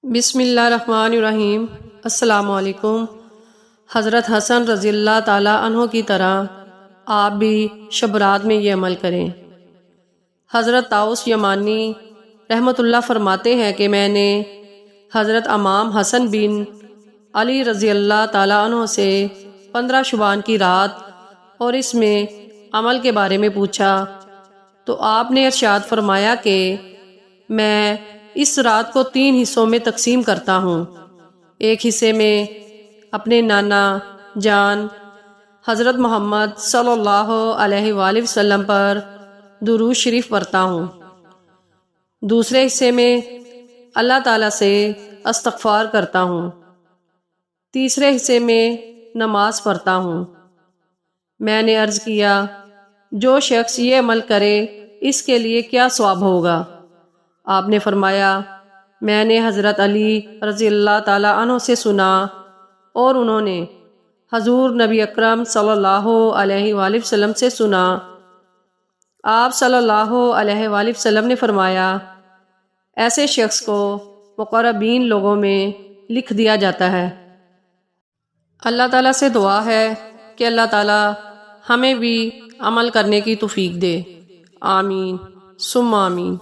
بسم اللہ الرحمن الرحیم۔ السلام علیکم۔ حضرت حسن رضی اللہ تعالیٰ عنہ کی طرح آپ بھی شب رات میں یہ عمل کریں۔ حضرت طاؤس یمانی رحمۃ اللہ فرماتے ہیں کہ میں نے حضرت امام حسن بن علی رضی اللہ تعالیٰ عنہ سے 15 شعبان کی رات اور اس میں عمل کے بارے میں پوچھا تو آپ نے ارشاد فرمایا کہ میں اس رات کو 3 حصوں میں تقسیم کرتا ہوں۔ ایک حصے میں اپنے نانا جان حضرت محمد صلی اللہ علیہ وآلہ وسلم پر درود شریف پڑھتا ہوں۔ دوسرے حصے میں اللہ تعالیٰ سے استغفار کرتا ہوں۔ تیسرے حصے میں نماز پڑھتا ہوں۔ میں نے عرض کیا جو شخص یہ عمل کرے اس کے لیے کیا ثواب ہوگا؟ آپ نے فرمایا میں نے حضرت علی رضی اللہ تعالیٰ عنہ سے سنا اور انہوں نے حضور نبی اکرم صلی اللہ علیہ وآلہ وسلم سے سنا۔ آپ صلی اللہ علیہ وآلہ وسلم نے فرمایا ایسے شخص کو مقربین لوگوں میں لکھ دیا جاتا ہے۔ اللہ تعالیٰ سے دعا ہے کہ اللہ تعالیٰ ہمیں بھی عمل کرنے کی توفیق دے۔ آمین ثم آمین۔